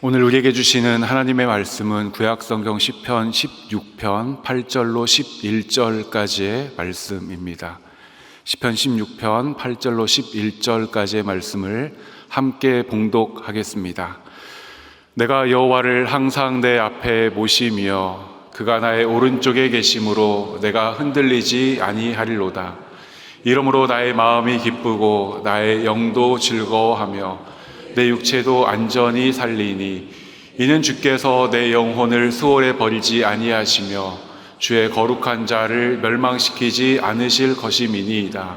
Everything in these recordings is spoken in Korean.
오늘 우리에게 주시는 하나님의 말씀은 구약성경 시편 16편 8절로 11절까지의 말씀입니다. 시편 16편 8절로 11절까지의 말씀을 함께 봉독하겠습니다. 내가 여호와를 항상 내 앞에 모시며 그가 나의 오른쪽에 계심으로 내가 흔들리지 아니하리로다. 이러므로 나의 마음이 기쁘고 나의 영도 즐거워하며 내 육체도 안전히 살리니 이는 주께서 내 영혼을 수월에 버리지 아니하시며 주의 거룩한 자를 멸망시키지 않으실 것임이니이다.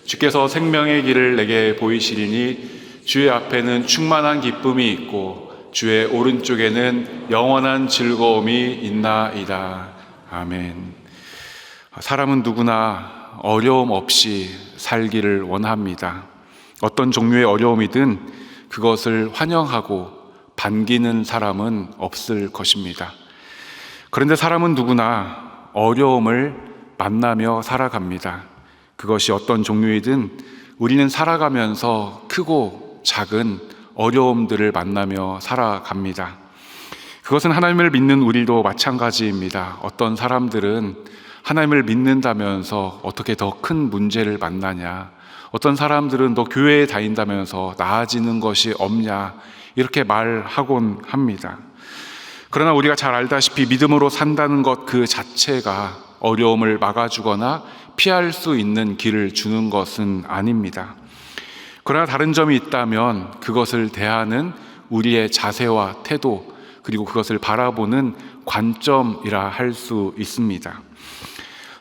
주께서 생명의 길을 내게 보이시리니 주의 앞에는 충만한 기쁨이 있고 주의 오른쪽에는 영원한 즐거움이 있나이다. 아멘. 사람은 누구나 어려움 없이 살기를 원합니다. 어떤 종류의 어려움이든 그것을 환영하고 반기는 사람은 없을 것입니다. 그런데 사람은 누구나 어려움을 만나며 살아갑니다. 그것이 어떤 종류이든 우리는 살아가면서 크고 작은 어려움들을 만나며 살아갑니다. 그것은 하나님을 믿는 우리도 마찬가지입니다. 어떤 사람들은 하나님을 믿는다면서 어떻게 더 큰 문제를 만나냐, 어떤 사람들은 너 교회에 다닌다면서 나아지는 것이 없냐, 이렇게 말하곤 합니다. 그러나 우리가 잘 알다시피 믿음으로 산다는 것 그 자체가 어려움을 막아주거나 피할 수 있는 길을 주는 것은 아닙니다. 그러나 다른 점이 있다면 그것을 대하는 우리의 자세와 태도, 그리고 그것을 바라보는 관점이라 할 수 있습니다.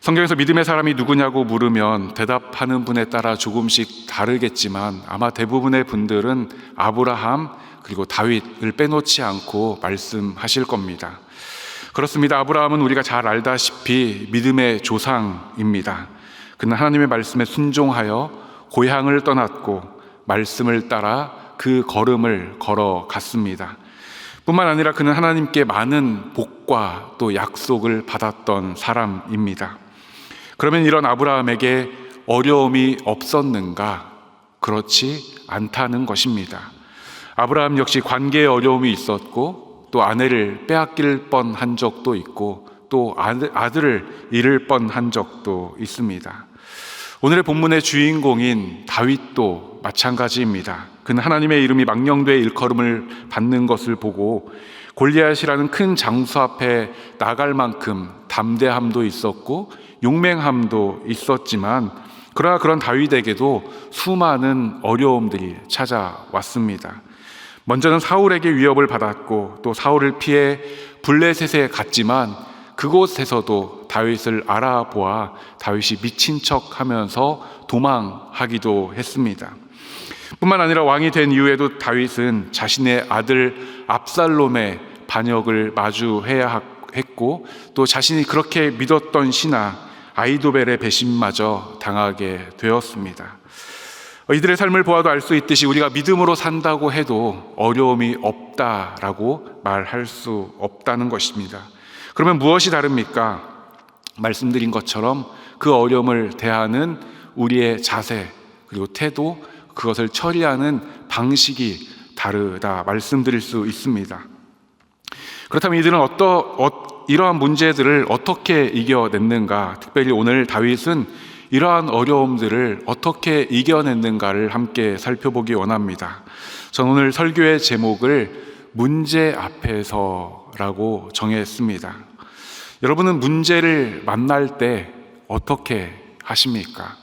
성경에서 믿음의 사람이 누구냐고 물으면 대답하는 분에 따라 조금씩 다르겠지만 아마 대부분의 분들은 아브라함 그리고 다윗을 빼놓지 않고 말씀하실 겁니다. 그렇습니다. 아브라함은 우리가 잘 알다시피 믿음의 조상입니다. 그는 하나님의 말씀에 순종하여 고향을 떠났고 말씀을 따라 그 걸음을 걸어갔습니다. 뿐만 아니라 그는 하나님께 많은 복과 또 약속을 받았던 사람입니다. 그러면 이런 아브라함에게 어려움이 없었는가? 그렇지 않다는 것입니다. 아브라함 역시 관계에 어려움이 있었고 또 아내를 빼앗길 뻔한 적도 있고 또 아들을 잃을 뻔한 적도 있습니다. 오늘의 본문의 주인공인 다윗도 마찬가지입니다. 그는 하나님의 이름이 망령되이 일컬음을 받는 것을 보고 골리앗이라는 큰 장수 앞에 나갈 만큼 담대함도 있었고 용맹함도 있었지만 그러나 그런 다윗에게도 수많은 어려움들이 찾아왔습니다. 먼저는 사울에게 위협을 받았고 또 사울을 피해 블레셋에 갔지만 그곳에서도 다윗을 알아보아 다윗이 미친 척하면서 도망하기도 했습니다. 뿐만 아니라 왕이 된 이후에도 다윗은 자신의 아들 압살롬의 반역을 마주해야 했고 또 자신이 그렇게 믿었던 신하 아히도벨의 배신마저 당하게 되었습니다. 이들의 삶을 보아도 알 수 있듯이 우리가 믿음으로 산다고 해도 어려움이 없다라고 말할 수 없다는 것입니다. 그러면 무엇이 다릅니까? 말씀드린 것처럼 그 어려움을 대하는 우리의 자세 그리고 태도, 그것을 처리하는 방식이 다르다 말씀드릴 수 있습니다. 그렇다면 이들은 이러한 문제들을 어떻게 이겨냈는가? 특별히 오늘 다윗은 이러한 어려움들을 어떻게 이겨냈는가를 함께 살펴보기 원합니다. 저는 오늘 설교의 제목을 문제 앞에서라고 정했습니다. 여러분은 문제를 만날 때 어떻게 하십니까?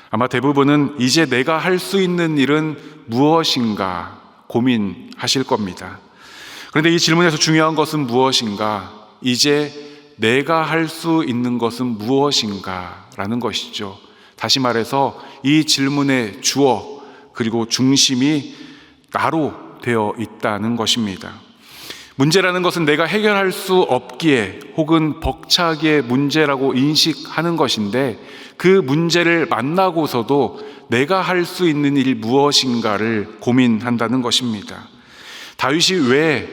아마 대부분은 이제 내가 할 수 있는 일은 무엇인가 고민하실 겁니다. 그런데 이 질문에서 중요한 것은 무엇인가? 이제 내가 할 수 있는 것은 무엇인가? 라는 것이죠. 다시 말해서 이 질문의 주어 그리고 중심이 나로 되어 있다는 것입니다. 문제라는 것은 내가 해결할 수 없기에 혹은 벅차기에 문제라고 인식하는 것인데 그 문제를 만나고서도 내가 할 수 있는 일이 무엇인가를 고민한다는 것입니다. 다윗이 왜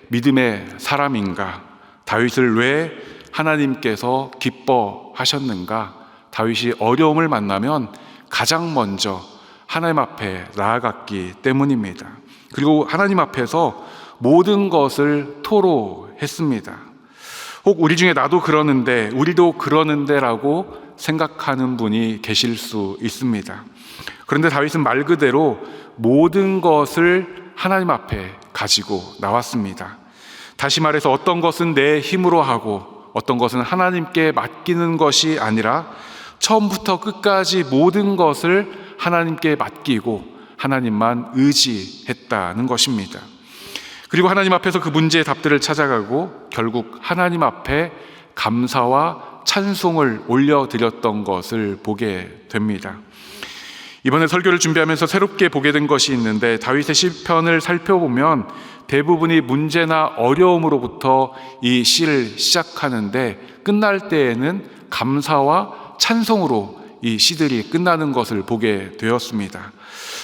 믿음의 사람인가? 다윗을 왜 하나님께서 기뻐하셨는가? 다윗이 어려움을 만나면 가장 먼저 하나님 앞에 나아갔기 때문입니다. 그리고 하나님 앞에서 모든 것을 토로했습니다. 혹 우리 중에 나도 그러는데, 우리도 그러는데라고 생각하는 분이 계실 수 있습니다. 그런데 다윗은 말 그대로 모든 것을 하나님 앞에 가지고 나왔습니다. 다시 말해서 어떤 것은 내 힘으로 하고 어떤 것은 하나님께 맡기는 것이 아니라 처음부터 끝까지 모든 것을 하나님께 맡기고 하나님만 의지했다는 것입니다. 그리고 하나님 앞에서 그 문제의 답들을 찾아가고 결국 하나님 앞에 감사와 찬송을 올려드렸던 것을 보게 됩니다. 이번에 설교를 준비하면서 새롭게 보게 된 것이 있는데, 다윗의 시편을 살펴보면 대부분이 문제나 어려움으로부터 이 시를 시작하는데 끝날 때에는 감사와 찬송으로 이 시들이 끝나는 것을 보게 되었습니다.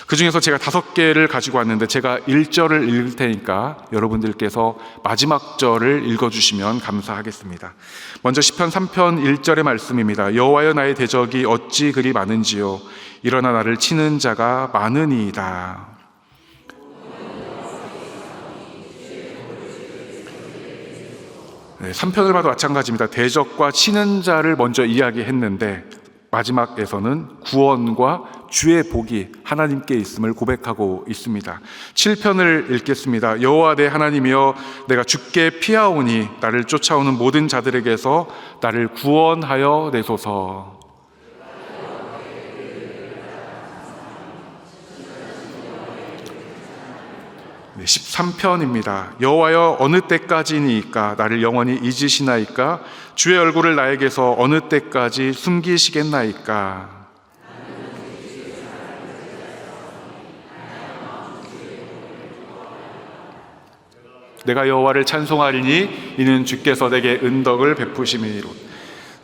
그 중에서 제가 5개를 가지고 왔는데 제가 1절을 읽을 테니까 여러분들께서 마지막 절을 읽어주시면 감사하겠습니다. 먼저 시편 3편 1절의 말씀입니다. 여호와여, 나의 대적이 어찌 그리 많은지요, 일어나 나를 치는 자가 많으니이다. 네, 3편을 봐도 마찬가지입니다. 대적과 치는 자를 먼저 이야기했는데 마지막에서는 구원과 주의 복이 하나님께 있음을 고백하고 있습니다. 7편을 읽겠습니다. 여호와 내 하나님이여, 내가 주께 피하오니 나를 쫓아오는 모든 자들에게서 나를 구원하여 내소서. 네, 13편입니다. 여호와여, 어느 때까지니까 나를 영원히 잊으시나이까? 주의 얼굴을 나에게서 어느 때까지 숨기시겠나이까? 내가 여호와를 찬송하리니 이는 주께서 내게 은덕을 베푸심이니로.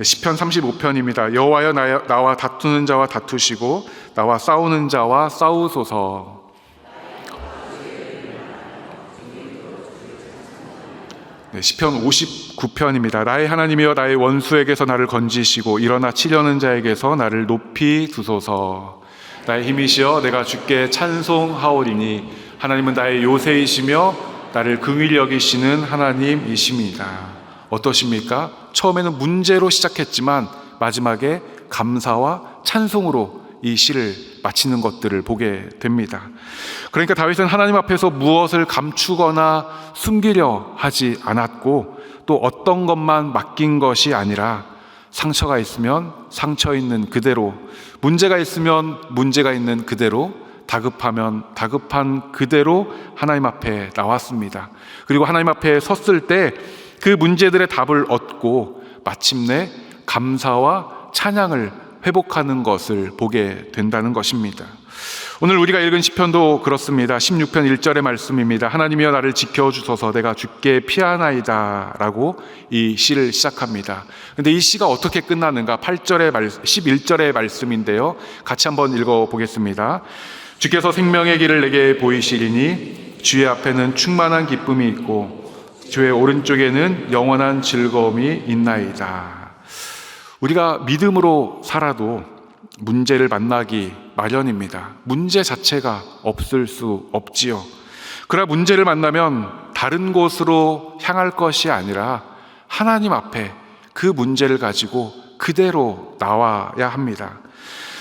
시편 35편입니다. 여호와여, 나와 다투는 자와 다투시고 나와 싸우는 자와 싸우소서. 네, 시편 59편입니다. 나의 하나님이여, 나의 원수에게서 나를 건지시고 일어나 치려는 자에게서 나를 높이 두소서. 나의 힘이시여, 내가 주께 찬송하오리니 하나님은 나의 요새이시며 나를 긍휼히 여기시는 하나님이십니다. 어떠십니까? 처음에는 문제로 시작했지만 마지막에 감사와 찬송으로 이 시를 마치는 것들을 보게 됩니다. 그러니까 다윗은 하나님 앞에서 무엇을 감추거나 숨기려 하지 않았고, 또 어떤 것만 맡긴 것이 아니라 상처가 있으면 상처 있는 그대로, 문제가 있으면 문제가 있는 그대로, 다급하면 다급한 그대로 하나님 앞에 나왔습니다. 그리고 하나님 앞에 섰을 때 그 문제들의 답을 얻고 마침내 감사와 찬양을 회복하는 것을 보게 된다는 것입니다. 오늘 우리가 읽은 시편도 그렇습니다. 16편 1절의 말씀입니다. 하나님이여, 나를 지켜주소서, 내가 주께 피하나이다 라고 이 시를 시작합니다. 그런데 이 시가 어떻게 끝나는가? 11절의 말씀인데요, 같이 한번 읽어보겠습니다. 주께서 생명의 길을 내게 보이시리니 주의 앞에는 충만한 기쁨이 있고 주의 오른쪽에는 영원한 즐거움이 있나이다. 우리가 믿음으로 살아도 문제를 만나기 마련입니다. 문제 자체가 없을 수 없지요. 그러나 문제를 만나면 다른 곳으로 향할 것이 아니라 하나님 앞에 그 문제를 가지고 그대로 나와야 합니다.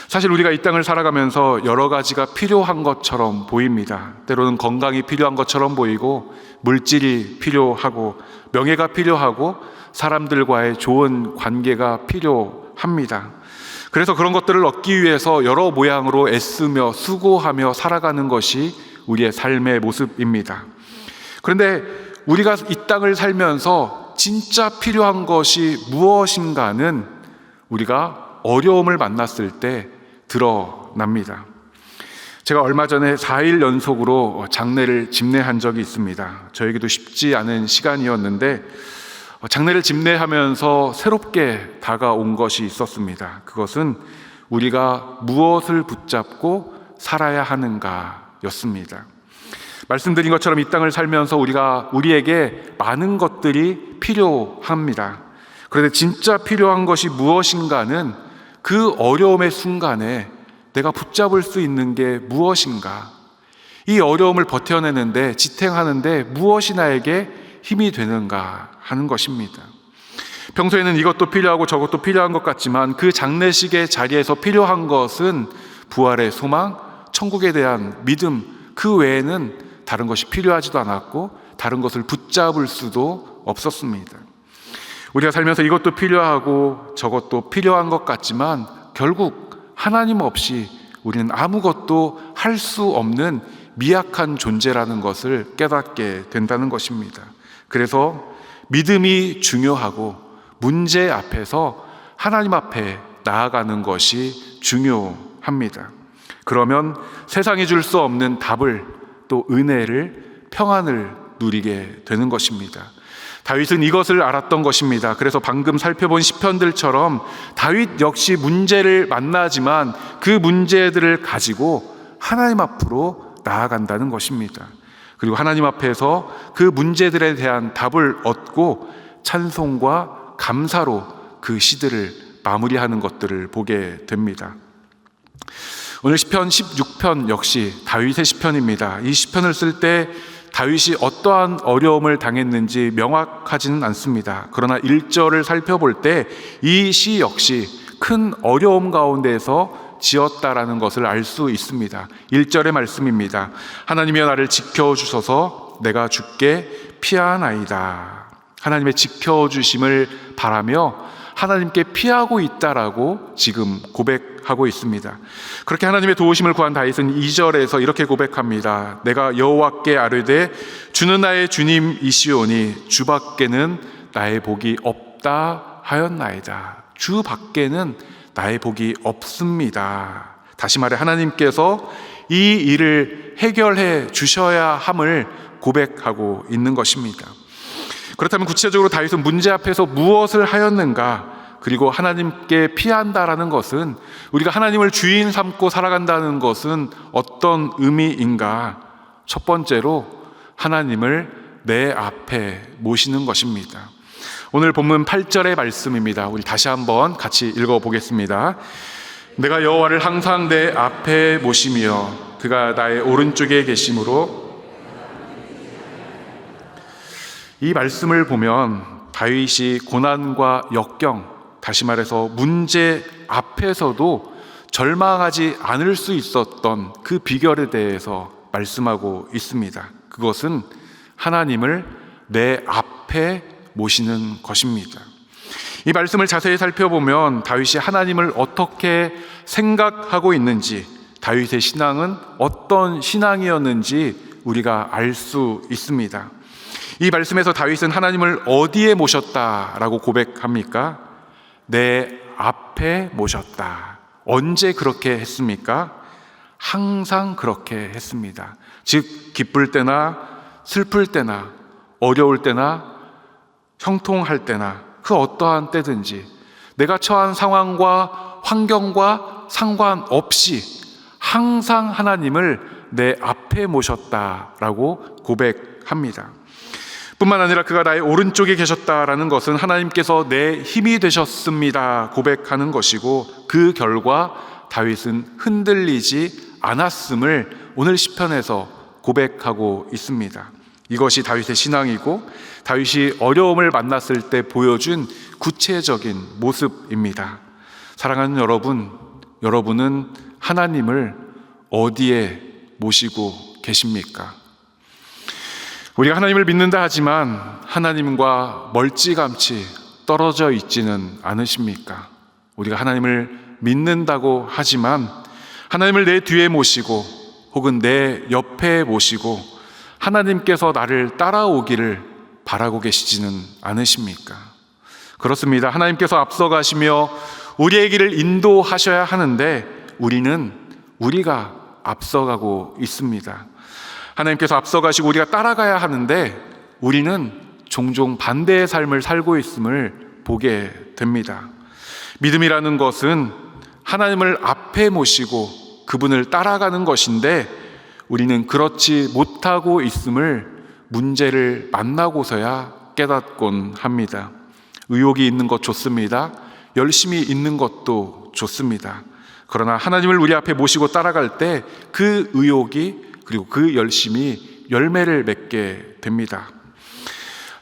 사실 우리가 이 땅을 살아가면서 여러 가지가 필요한 것처럼 보입니다. 때로는 건강이 필요한 것처럼 보이고, 물질이 필요하고, 명예가 필요하고, 사람들과의 좋은 관계가 필요합니다. 그래서 그런 것들을 얻기 위해서 여러 모양으로 애쓰며 수고하며 살아가는 것이 우리의 삶의 모습입니다. 그런데 우리가 이 땅을 살면서 진짜 필요한 것이 무엇인가는 우리가 어려움을 만났을 때 드러납니다. 제가 얼마 전에 4일 연속으로 장례를 집례한 적이 있습니다. 저에게도 쉽지 않은 시간이었는데 장례를 집례하면서 새롭게 다가온 것이 있었습니다. 그것은 우리가 무엇을 붙잡고 살아야 하는가 였습니다. 말씀드린 것처럼 이 땅을 살면서 우리에게 많은 것들이 필요합니다. 그런데 진짜 필요한 것이 무엇인가는 그 어려움의 순간에 내가 붙잡을 수 있는 게 무엇인가, 이 어려움을 버텨내는데, 지탱하는데 무엇이 나에게 힘이 되는가 하는 것입니다. 평소에는 이것도 필요하고 저것도 필요한 것 같지만 그 장례식의 자리에서 필요한 것은 부활의 소망, 천국에 대한 믿음, 그 외에는 다른 것이 필요하지도 않았고 다른 것을 붙잡을 수도 없었습니다. 우리가 살면서 이것도 필요하고 저것도 필요한 것 같지만 결국 하나님 없이 우리는 아무것도 할 수 없는 미약한 존재라는 것을 깨닫게 된다는 것입니다. 그래서 믿음이 중요하고 문제 앞에서 하나님 앞에 나아가는 것이 중요합니다. 그러면 세상이 줄 수 없는 답을, 또 은혜를, 평안을 누리게 되는 것입니다. 다윗은 이것을 알았던 것입니다. 그래서 방금 살펴본 시편들처럼 다윗 역시 문제를 만나지만 그 문제들을 가지고 하나님 앞으로 나아간다는 것입니다. 그리고 하나님 앞에서 그 문제들에 대한 답을 얻고 찬송과 감사로 그 시들을 마무리하는 것들을 보게 됩니다. 오늘 시편 16편 역시 다윗의 시편입니다. 이 시편을 쓸 때 다윗이 어떠한 어려움을 당했는지 명확하지는 않습니다. 그러나 1절을 살펴볼 때 이 시 역시 큰 어려움 가운데에서 지었다라는 것을 알 수 있습니다. 1절의 말씀입니다. 하나님이여 나를 지켜주셔서 내가 주께 피하나이다. 하나님의 지켜주심을 바라며 하나님께 피하고 있다라고 지금 고백하고 있습니다. 그렇게 하나님의 도우심을 구한 다윗은 2절에서 이렇게 고백합니다. 내가 여호와께 아뢰되 주는 나의 주님이시오니 주 밖에는 나의 복이 없다 하였나이다. 주 밖에는 나의 복이 없습니다. 다시 말해 하나님께서 이 일을 해결해 주셔야 함을 고백하고 있는 것입니다. 그렇다면 구체적으로 다윗은 문제 앞에서 무엇을 하였는가? 그리고 하나님께 피한다라는 것은, 우리가 하나님을 주인 삼고 살아간다는 것은 어떤 의미인가? 첫 번째로 하나님을 내 앞에 모시는 것입니다. 오늘 본문 8절의 말씀입니다. 우리 다시 한번 같이 읽어보겠습니다. 내가 여호와를 항상 내 앞에 모시며 그가 나의 오른쪽에 계심으로. 이 말씀을 보면 다윗이 고난과 역경, 다시 말해서 문제 앞에서도 절망하지 않을 수 있었던 그 비결에 대해서 말씀하고 있습니다. 그것은 하나님을 내 앞에 모시는 것입니다. 이 말씀을 자세히 살펴보면 다윗이 하나님을 어떻게 생각하고 있는지, 다윗의 신앙은 어떤 신앙이었는지 우리가 알 수 있습니다. 이 말씀에서 다윗은 하나님을 어디에 모셨다라고 고백합니까? 내 앞에 모셨다. 언제 그렇게 했습니까? 항상 그렇게 했습니다. 즉 기쁠 때나 슬플 때나 어려울 때나 형통할 때나 그 어떠한 때든지 내가 처한 상황과 환경과 상관없이 항상 하나님을 내 앞에 모셨다라고 고백합니다. 뿐만 아니라 그가 나의 오른쪽에 계셨다라는 것은 하나님께서 내 힘이 되셨습니다 고백하는 것이고, 그 결과 다윗은 흔들리지 않았음을 오늘 시편에서 고백하고 있습니다. 이것이 다윗의 신앙이고 다윗이 어려움을 만났을 때 보여준 구체적인 모습입니다. 사랑하는 여러분, 여러분은 하나님을 어디에 모시고 계십니까? 우리가 하나님을 믿는다 하지만 하나님과 멀찌감치 떨어져 있지는 않으십니까? 우리가 하나님을 믿는다고 하지만 하나님을 내 뒤에 모시고 혹은 내 옆에 모시고 하나님께서 나를 따라오기를 바라고 계시지는 않으십니까? 그렇습니다. 하나님께서 앞서가시며 우리의 길을 인도하셔야 하는데 우리가 앞서가고 있습니다. 하나님께서 앞서가시고 우리가 따라가야 하는데 우리는 종종 반대의 삶을 살고 있음을 보게 됩니다. 믿음이라는 것은 하나님을 앞에 모시고 그분을 따라가는 것인데 우리는 그렇지 못하고 있음을 문제를 만나고서야 깨닫곤 합니다. 의욕이 있는 것 좋습니다. 열심히 있는 것도 좋습니다. 그러나 하나님을 우리 앞에 모시고 따라갈 때 그 의욕이, 그리고 그 열심이 열매를 맺게 됩니다.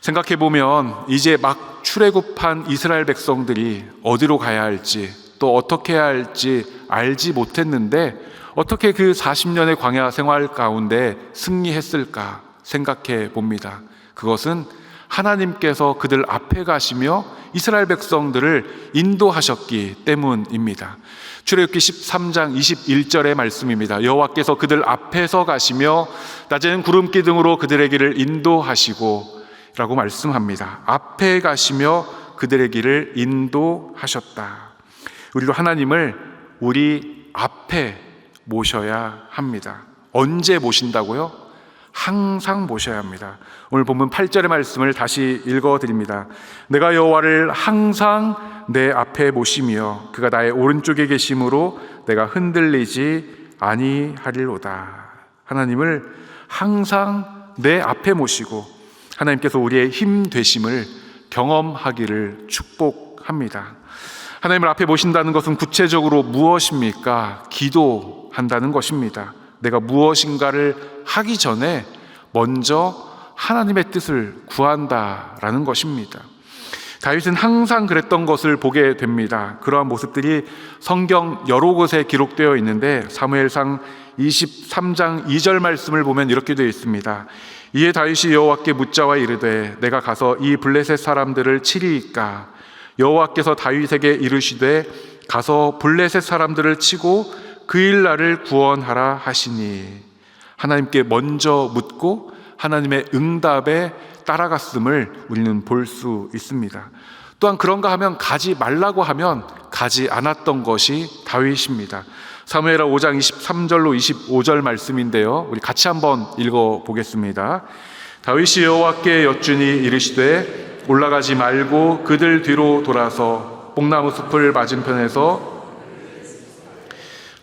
생각해보면 이제 막 출애굽한 이스라엘 백성들이 어디로 가야 할지 또 어떻게 해야 할지 알지 못했는데 어떻게 그 40년의 광야 생활 가운데 승리했을까 생각해 봅니다. 그것은 하나님께서 그들 앞에 가시며 이스라엘 백성들을 인도하셨기 때문입니다. 출애굽기 13장 21절의 말씀입니다. 여호와께서 그들 앞에서 가시며 낮에는 구름 기둥으로 그들의 길을 인도하시고 라고 말씀합니다. 앞에 가시며 그들의 길을 인도하셨다. 우리도 하나님을 우리 앞에 모셔야 합니다. 언제 모신다고요? 항상 모셔야 합니다. 오늘 본문 8절의 말씀을 다시 읽어드립니다. 내가 여호와를 항상 내 앞에 모시며 그가 나의 오른쪽에 계심으로 내가 흔들리지 아니하리로다. 하나님을 항상 내 앞에 모시고 하나님께서 우리의 힘 되심을 경험하기를 축복합니다. 하나님을 앞에 모신다는 것은 구체적으로 무엇입니까? 기도한다는 것입니다. 내가 무엇인가를 하기 전에 먼저 하나님의 뜻을 구한다라는 것입니다. 다윗은 항상 그랬던 것을 보게 됩니다. 그러한 모습들이 성경 여러 곳에 기록되어 있는데 사무엘상 23장 2절 말씀을 보면 이렇게 되어 있습니다. 이에 다윗이 여호와께 묻자와 이르되 내가 가서 이 블레셋 사람들을 치리이까? 여호와께서 다윗에게 이르시되 가서 블레셋 사람들을 치고 그 일 나를 구원하라 하시니. 하나님께 먼저 묻고 하나님의 응답에 따라갔음을 우리는 볼 수 있습니다. 또한 그런가 하면 가지 말라고 하면 가지 않았던 것이 다윗입니다. 사무엘하 5장 23절로 25절 말씀인데요, 우리 같이 한번 읽어보겠습니다. 다윗이 여호와께 여쭈니 이르시되 올라가지 말고 그들 뒤로 돌아서 뽕나무 숲을 맞은편에서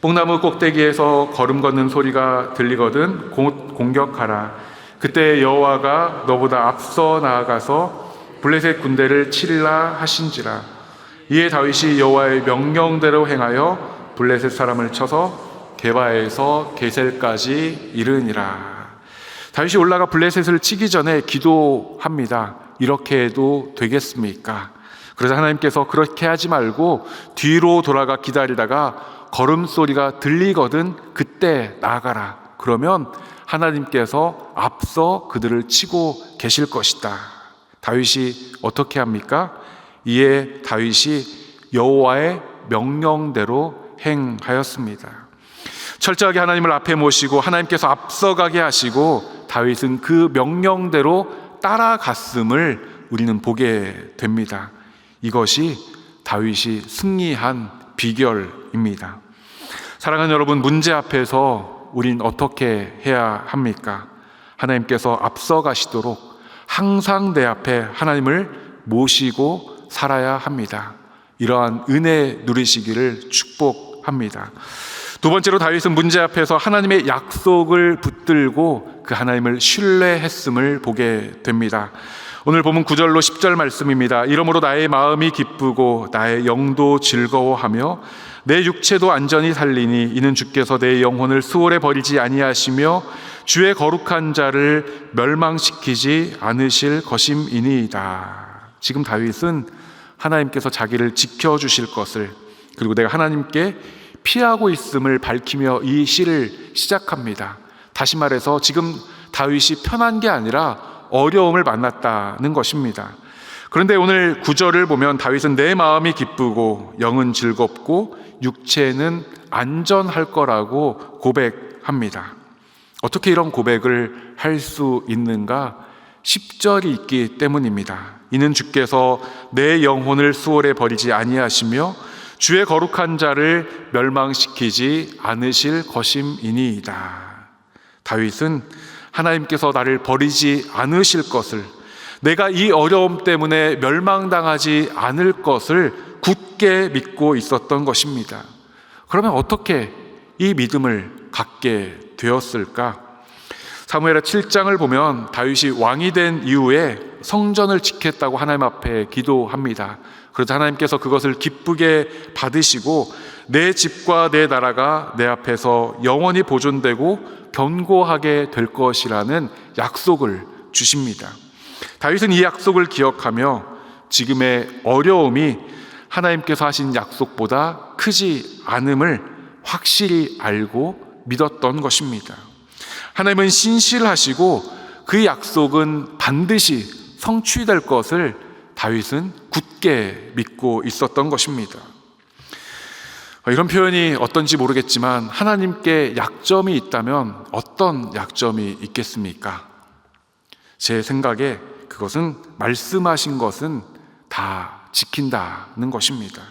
뽕나무 꼭대기에서 걸음 걷는 소리가 들리거든 곧 공격하라. 그때 여호와가 너보다 앞서 나아가서 블레셋 군대를 치리라 하신지라. 이에 다윗이 여호와의 명령대로 행하여 블레셋 사람을 쳐서 게바에서 게셀까지 이르니라. 다윗이 올라가 블레셋을 치기 전에 기도합니다. 이렇게 해도 되겠습니까? 그래서 하나님께서 그렇게 하지 말고 뒤로 돌아가 기다리다가 걸음소리가 들리거든 그때 나아가라. 그러면 하나님께서 앞서 그들을 치고 계실 것이다. 다윗이 어떻게 합니까? 이에 다윗이 여호와의 명령대로 행하였습니다. 철저하게 하나님을 앞에 모시고 하나님께서 앞서가게 하시고 다윗은 그 명령대로 따라갔음을 우리는 보게 됩니다. 이것이 다윗이 승리한 비결입니다. 사랑하는 여러분, 문제 앞에서 우린 어떻게 해야 합니까? 하나님께서 앞서 가시도록 항상 내 앞에 하나님을 모시고 살아야 합니다. 이러한 은혜 누리시기를 축복합니다. 두 번째로 다윗은 문제 앞에서 하나님의 약속을 붙들고 그 하나님을 신뢰했음을 보게 됩니다. 오늘 본문 9절로 10절 말씀입니다. 이러므로 나의 마음이 기쁘고 나의 영도 즐거워하며 내 육체도 안전히 살리니 이는 주께서 내 영혼을 수월에 버리지 아니하시며 주의 거룩한 자를 멸망시키지 않으실 것임이니이다. 지금 다윗은 하나님께서 자기를 지켜주실 것을, 그리고 내가 하나님께 피하고 있음을 밝히며 이 시를 시작합니다. 다시 말해서 지금 다윗이 편한 게 아니라 어려움을 만났다는 것입니다. 그런데 오늘 9절을 보면 다윗은 내 마음이 기쁘고 영은 즐겁고 육체는 안전할 거라고 고백합니다. 어떻게 이런 고백을 할 수 있는가? 10절이 있기 때문입니다. 이는 주께서 내 영혼을 수월에 버리지 아니하시며 주의 거룩한 자를 멸망시키지 않으실 것임이니이다. 다윗은 하나님께서 나를 버리지 않으실 것을, 내가 이 어려움 때문에 멸망당하지 않을 것을 굳게 믿고 있었던 것입니다. 그러면 어떻게 이 믿음을 갖게 되었을까? 사무엘하 7장을 보면 다윗이 왕이 된 이후에 성전을 짓겠다고 하나님 앞에 기도합니다. 그러자 하나님께서 그것을 기쁘게 받으시고 내 집과 내 나라가 내 앞에서 영원히 보존되고 견고하게 될 것이라는 약속을 주십니다. 다윗은 이 약속을 기억하며 지금의 어려움이 하나님께서 하신 약속보다 크지 않음을 확실히 알고 믿었던 것입니다. 하나님은 신실하시고 그 약속은 반드시 성취될 것을 다윗은 굳게 믿고 있었던 것입니다. 이런 표현이 어떤지 모르겠지만 하나님께 약점이 있다면 어떤 약점이 있겠습니까? 제 생각에 그것은 말씀하신 것은 다 지킨다는 것입니다.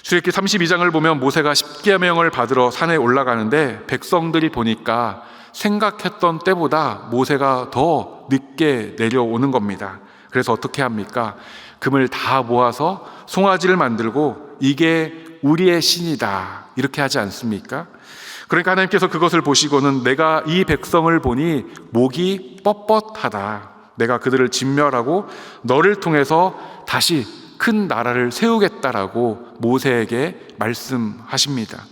출애굽기 32장을 보면 모세가 십계명을 받으러 산에 올라가는데 백성들이 보니까 생각했던 때보다 모세가 더 늦게 내려오는 겁니다. 그래서 어떻게 합니까? 금을 다 모아서 송아지를 만들고 이게 우리의 신이다 이렇게 하지 않습니까? 그러니까 하나님께서 그것을 보시고는 내가 이 백성을 보니 목이 뻣뻣하다. 내가 그들을 진멸하고 너를 통해서 다시 큰 나라를 세우겠다라고 모세에게 말씀하십니다.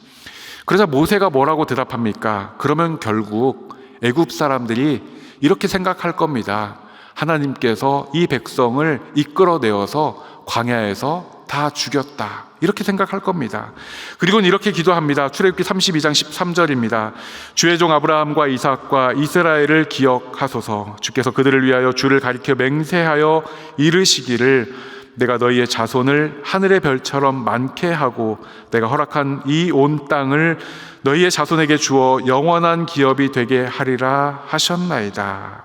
그러자 모세가 뭐라고 대답합니까? 그러면 결국 애굽 사람들이 이렇게 생각할 겁니다. 하나님께서 이 백성을 이끌어내어서 광야에서 다 죽였다 이렇게 생각할 겁니다. 그리고는 이렇게 기도합니다. 출애굽기 32장 13절입니다. 주의 종 아브라함과 이삭과 이스라엘을 기억하소서. 주께서 그들을 위하여 주를 가리켜 맹세하여 이르시기를 내가 너희의 자손을 하늘의 별처럼 많게 하고 내가 허락한 이 온 땅을 너희의 자손에게 주어 영원한 기업이 되게 하리라 하셨나이다.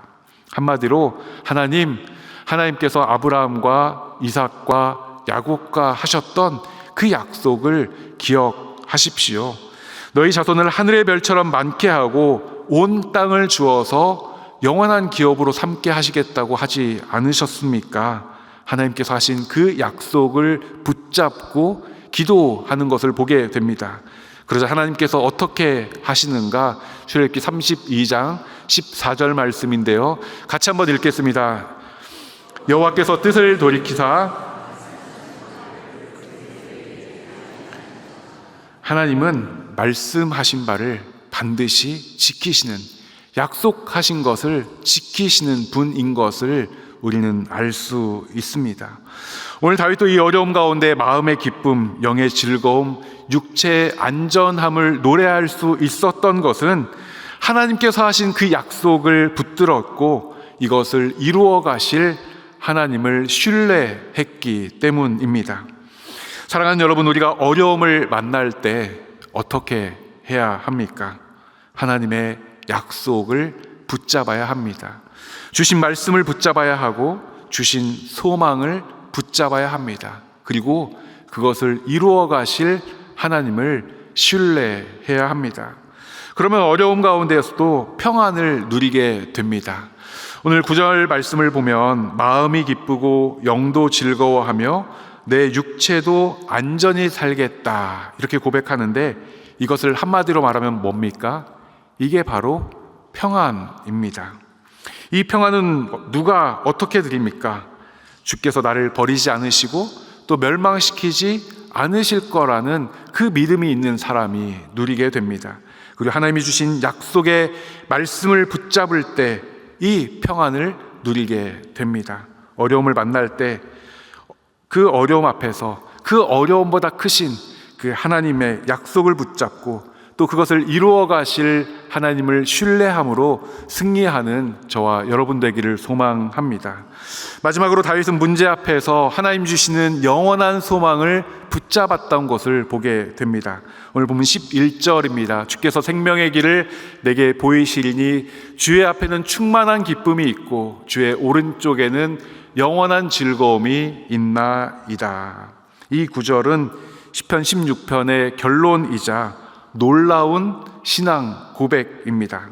한마디로 하나님께서 아브라함과 이삭과 야곱과 하셨던 그 약속을 기억하십시오. 너희 자손을 하늘의 별처럼 많게 하고 온 땅을 주어서 영원한 기업으로 삼게 하시겠다고 하지 않으셨습니까? 하나님께서 하신 그 약속을 붙잡고 기도하는 것을 보게 됩니다. 그러자 하나님께서 어떻게 하시는가? 출애굽기 32장 14절 말씀인데요. 같이 한번 읽겠습니다. 여호와께서 뜻을 돌이키사 하나님은 말씀하신 바를 반드시 지키시는, 약속하신 것을 지키시는 분인 것을 우리는 알 수 있습니다. 오늘 다윗도 이 어려움 가운데 마음의 기쁨, 영의 즐거움, 육체의 안전함을 노래할 수 있었던 것은 하나님께서 하신 그 약속을 붙들었고 이것을 이루어 가실 하나님을 신뢰했기 때문입니다. 사랑하는 여러분, 우리가 어려움을 만날 때 어떻게 해야 합니까? 하나님의 약속을 붙잡아야 합니다. 주신 말씀을 붙잡아야 하고 주신 소망을 붙잡아야 합니다. 그리고 그것을 이루어 가실 하나님을 신뢰해야 합니다. 그러면 어려움 가운데에서도 평안을 누리게 됩니다. 오늘 9절 말씀을 보면 마음이 기쁘고 영도 즐거워하며 내 육체도 안전히 살겠다 이렇게 고백하는데 이것을 한마디로 말하면 뭡니까? 이게 바로 평안입니다. 이 평안은 누가 어떻게 드립니까? 주께서 나를 버리지 않으시고 또 멸망시키지 않으실 거라는 그 믿음이 있는 사람이 누리게 됩니다. 그리고 하나님이 주신 약속의 말씀을 붙잡을 때 이 평안을 누리게 됩니다. 어려움을 만날 때 그 어려움 앞에서 그 어려움보다 크신 그 하나님의 약속을 붙잡고 또 그것을 이루어 가실 하나님을 신뢰함으로 승리하는 저와 여러분 되기를 소망합니다. 마지막으로 다윗은 문제 앞에서 하나님 주시는 영원한 소망을 붙잡았던 것을 보게 됩니다. 오늘 보면 11절입니다. 주께서 생명의 길을 내게 보이시리니 주의 앞에는 충만한 기쁨이 있고 주의 오른쪽에는 영원한 즐거움이 있나이다. 이 구절은 시편 16편의 결론이자 놀라운 신앙 고백입니다.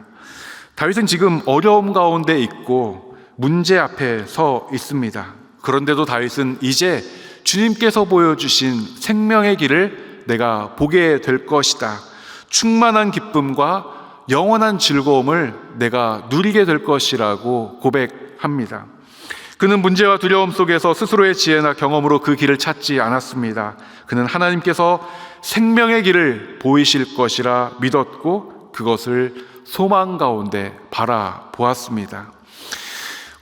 다윗은 지금 어려움 가운데 있고 문제 앞에 서 있습니다. 그런데도 다윗은 이제 주님께서 보여주신 생명의 길을 내가 보게 될 것이다. 충만한 기쁨과 영원한 즐거움을 내가 누리게 될 것이라고 고백합니다. 그는 문제와 두려움 속에서 스스로의 지혜나 경험으로 그 길을 찾지 않았습니다. 그는 하나님께서 생명의 길을 보이실 것이라 믿었고 그것을 소망 가운데 바라보았습니다.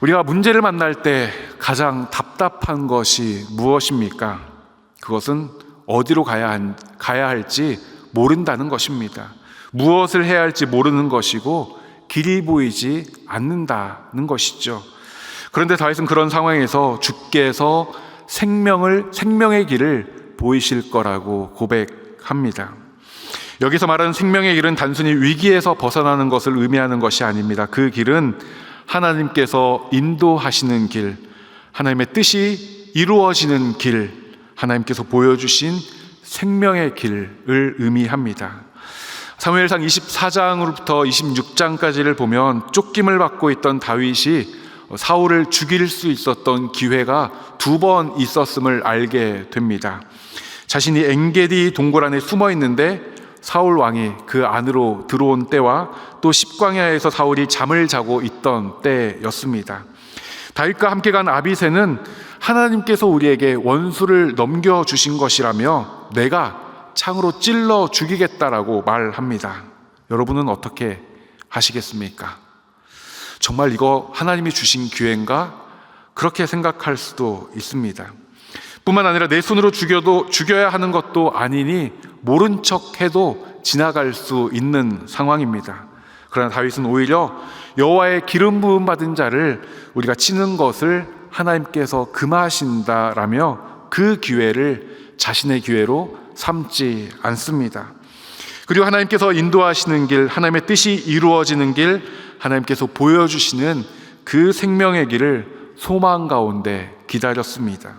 우리가 문제를 만날 때 가장 답답한 것이 무엇입니까? 그것은 어디로 가야 할지 모른다는 것입니다. 무엇을 해야 할지 모르는 것이고 길이 보이지 않는다는 것이죠. 그런데 다윗은 그런 상황에서 주께서 생명의 길을 보이실 거라고 고백합니다. 여기서 말하는 생명의 길은 단순히 위기에서 벗어나는 것을 의미하는 것이 아닙니다. 그 길은 하나님께서 인도하시는 길, 하나님의 뜻이 이루어지는 길, 하나님께서 보여주신 생명의 길을 의미합니다. 사무엘상 24장으로부터 26장까지를 보면 쫓김을 받고 있던 다윗이 사울을 죽일 수 있었던 기회가 2번 있었음을 알게 됩니다. 자신이 엔게디 동굴 안에 숨어 있는데 사울 왕이 그 안으로 들어온 때와 또 십광야에서 사울이 잠을 자고 있던 때였습니다. 다윗과 함께 간 아비새는 하나님께서 우리에게 원수를 넘겨주신 것이라며 내가 창으로 찔러 죽이겠다라고 말합니다. 여러분은 어떻게 하시겠습니까? 정말 이거 하나님이 주신 기회인가? 그렇게 생각할 수도 있습니다. 뿐만 아니라 내 손으로 죽여야 하는 것도 아니니 모른 척 해도 지나갈 수 있는 상황입니다. 그러나 다윗은 오히려 여호와의 기름 부음 받은 자를 우리가 치는 것을 하나님께서 금하신다라며 그 기회를 자신의 기회로 삼지 않습니다. 그리고 하나님께서 인도하시는 길, 하나님의 뜻이 이루어지는 길, 하나님께서 보여주시는 그 생명의 길을 소망 가운데 기다렸습니다.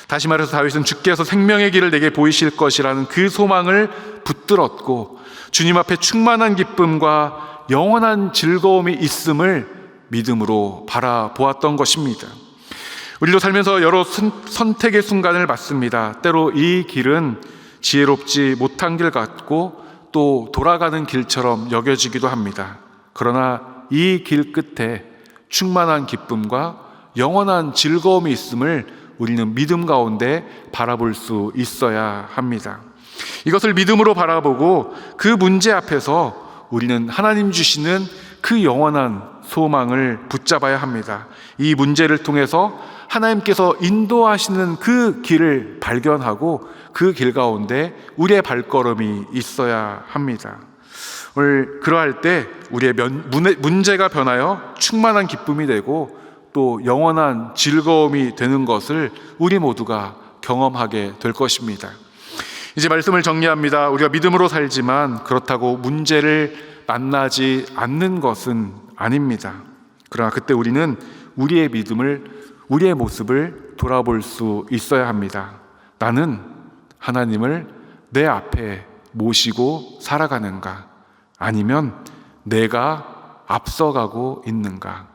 다시 말해서 다윗은 주께서 생명의 길을 내게 보이실 것이라는 그 소망을 붙들었고 주님 앞에 충만한 기쁨과 영원한 즐거움이 있음을 믿음으로 바라보았던 것입니다. 우리도 살면서 여러 선택의 순간을 맞습니다. 때로 이 길은 지혜롭지 못한 길 같고 또 돌아가는 길처럼 여겨지기도 합니다. 그러나 이 길 끝에 충만한 기쁨과 영원한 즐거움이 있음을 우리는 믿음 가운데 바라볼 수 있어야 합니다. 이것을 믿음으로 바라보고 그 문제 앞에서 우리는 하나님 주시는 그 영원한 소망을 붙잡아야 합니다. 이 문제를 통해서 하나님께서 인도하시는 그 길을 발견하고 그 길 가운데 우리의 발걸음이 있어야 합니다. 오늘 그러할 때 우리의 문제가 변하여 충만한 기쁨이 되고 또 영원한 즐거움이 되는 것을 우리 모두가 경험하게 될 것입니다. 이제 말씀을 정리합니다. 우리가 믿음으로 살지만 그렇다고 문제를 만나지 않는 것은 아닙니다. 그러나 그때 우리는 우리의 믿음을, 우리의 모습을 돌아볼 수 있어야 합니다. 나는 하나님을 내 앞에 모시고 살아가는가? 아니면 내가 앞서가고 있는가?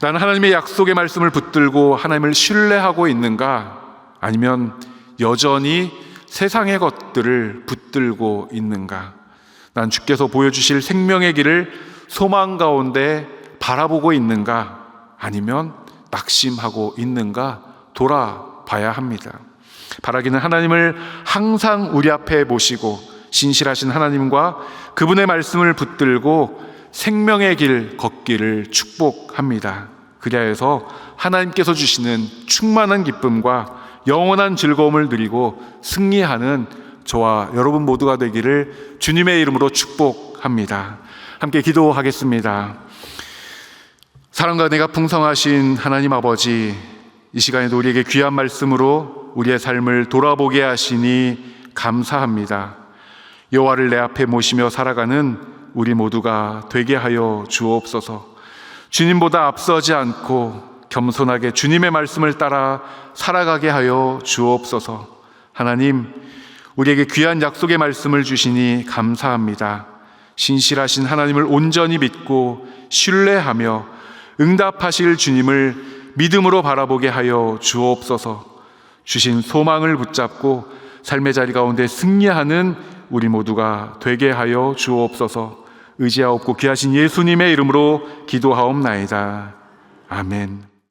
나는 하나님의 약속의 말씀을 붙들고 하나님을 신뢰하고 있는가? 아니면 여전히 세상의 것들을 붙들고 있는가? 난 주께서 보여주실 생명의 길을 소망 가운데 바라보고 있는가? 아니면 낙심하고 있는가? 돌아봐야 합니다. 바라기는 하나님을 항상 우리 앞에 모시고 신실하신 하나님과 그분의 말씀을 붙들고 생명의 길 걷기를 축복합니다. 그리하여서 하나님께서 주시는 충만한 기쁨과 영원한 즐거움을 누리고 승리하는 저와 여러분 모두가 되기를 주님의 이름으로 축복합니다. 함께 기도하겠습니다. 사랑과 은혜가 풍성하신 하나님 아버지, 이 시간에도 우리에게 귀한 말씀으로 우리의 삶을 돌아보게 하시니 감사합니다. 여호와를 내 앞에 모시며 살아가는 우리 모두가 되게 하여 주옵소서. 주님보다 앞서지 않고 겸손하게 주님의 말씀을 따라 살아가게 하여 주옵소서. 하나님, 우리에게 귀한 약속의 말씀을 주시니 감사합니다. 신실하신 하나님을 온전히 믿고 신뢰하며 응답하실 주님을 믿음으로 바라보게 하여 주옵소서. 주신 소망을 붙잡고 삶의 자리 가운데 승리하는 우리 모두가 되게 하여 주옵소서. 의지하옵고 귀하신 예수님의 이름으로 기도하옵나이다. 아멘.